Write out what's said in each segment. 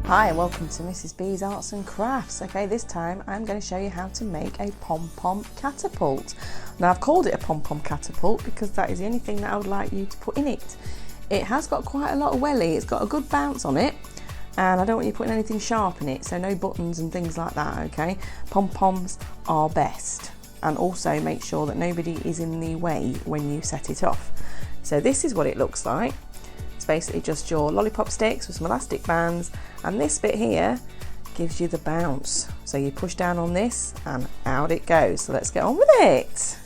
Hi and welcome to Mrs B's Arts and Crafts. Okay, this time I'm going to show you how to make a pom-pom catapult. Now I've called it a pom-pom catapult because that is the only thing that I would like you to put in it. It has got quite a lot of welly, it's got a good bounce on it, and I don't want you putting anything sharp in it, so no buttons and things like that, okay? Pom-poms are best, and also make sure that nobody is in the way when you set it off. So this is what it looks like. It's basically just your lollipop sticks with some elastic bands, and this bit here gives you the bounce. So you push down on this and out it goes. So let's get on with it.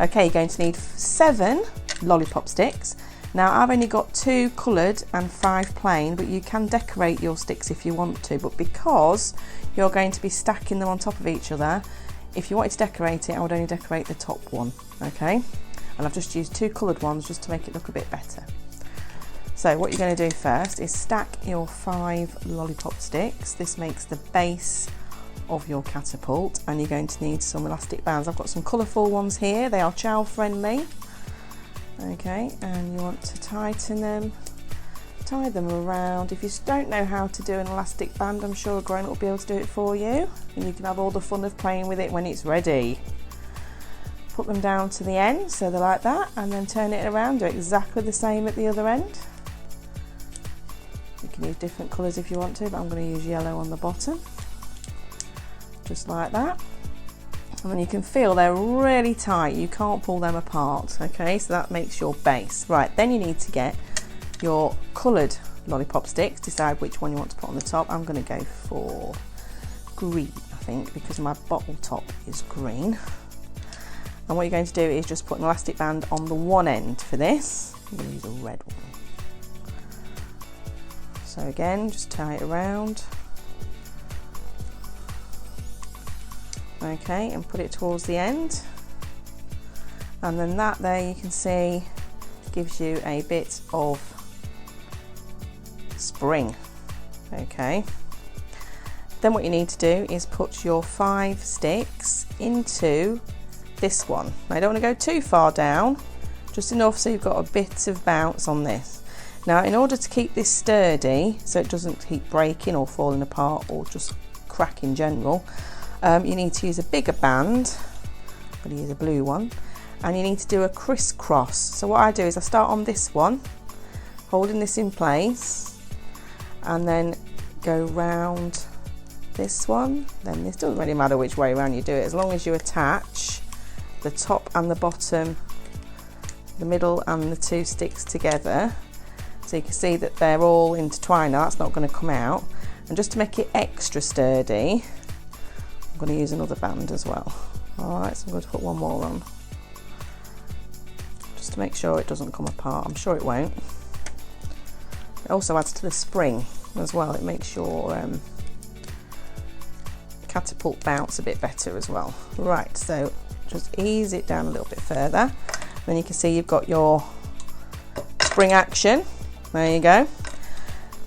Okay, you're going to need 7 lollipop sticks. Now I've only got 2 coloured and 5 plain, but you can decorate your sticks if you want to, but because you're going to be stacking them on top of each other, if you wanted to decorate it, I would only decorate the top one, okay? And I've just used 2 coloured ones just to make it look a bit better. So what you're going to do first is stack your 5 lollipop sticks. This makes the base of your catapult, and you're going to need some elastic bands. I've got some colourful ones here, they are child friendly. Okay, and you want to tighten them, tie them around. If you don't know how to do an elastic band, I'm sure a grown-up will be able to do it for you, and you can have all the fun of playing with it when it's ready. Put them down to the end so they're like that, and then turn it around, do exactly the same at the other end. You can use different colours if you want to, but I'm going to use yellow on the bottom, just like that. And then you can feel they're really tight, you can't pull them apart, okay? So that makes your base. Right, then you need to get your coloured lollipop sticks, decide which one you want to put on the top. I'm going to go for green, I think, because my bottle top is green. And what you're going to do is just put an elastic band on the one end for this. I'm going to use a red one. So again, just tie it around. Okay, and put it towards the end. And then that there, you can see, gives you a bit of spring. Okay. Then what you need to do is put your 5 sticks into this one. Now, I don't want to go too far down, just enough so you've got a bit of bounce on this. Now, in order to keep this sturdy, so it doesn't keep breaking or falling apart or just crack in general, you need to use a bigger band. I'm going to use a blue one, and you need to do a crisscross. So what I do is I start on this one, holding this in place, and then go round this one. Then this doesn't really matter which way around you do it, as long as you attach the top and the bottom, the middle and the 2 sticks together. So you can see that they're all intertwined now, that's not going to come out. And just to make it extra sturdy, I'm going to use another band as well. Alright, so I'm going to put one more on, just to make sure it doesn't come apart. I'm sure it won't. It also adds to the spring as well, it makes your catapult bounce a bit better as well. Right, so just ease it down a little bit further. Then you can see you've got your spring action. There you go.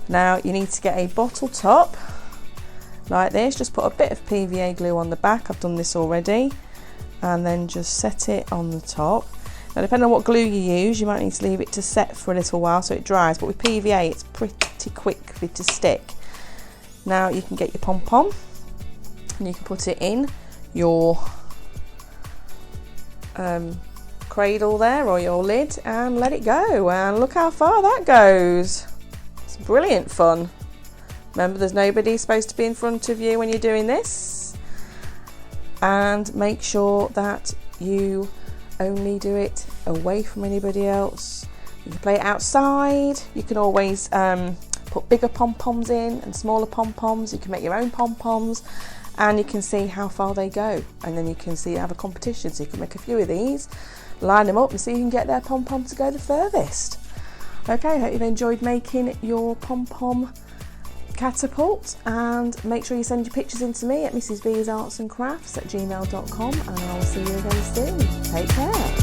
Now you need to get a bottle top like this. Just put a bit of PVA glue on the back. I've done this already. And then just set it on the top. Now, depending on what glue you use, you might need to leave it to set for a little while so it dries. But with PVA, it's pretty quick for it to stick. Now you can get your pom-pom and you can put it in your cradle there, or your lid, and let it go, and look how far that goes. It's brilliant fun. Remember, there's nobody supposed to be in front of you when you're doing this, and make sure that you only do it away from anybody else. You can play it outside. You can always put bigger pom-poms in and smaller pom-poms. You can make your own pom-poms, and you can see how far they go, and then you can see have a competition, so you can make a few of these, line them up and see who can get their pom-pom to go the furthest. Okay, I hope you've enjoyed making your pom-pom catapult, and make sure you send your pictures in to me at mrsbsartsandcrafts@gmail.com, and I will see you again soon. Take care.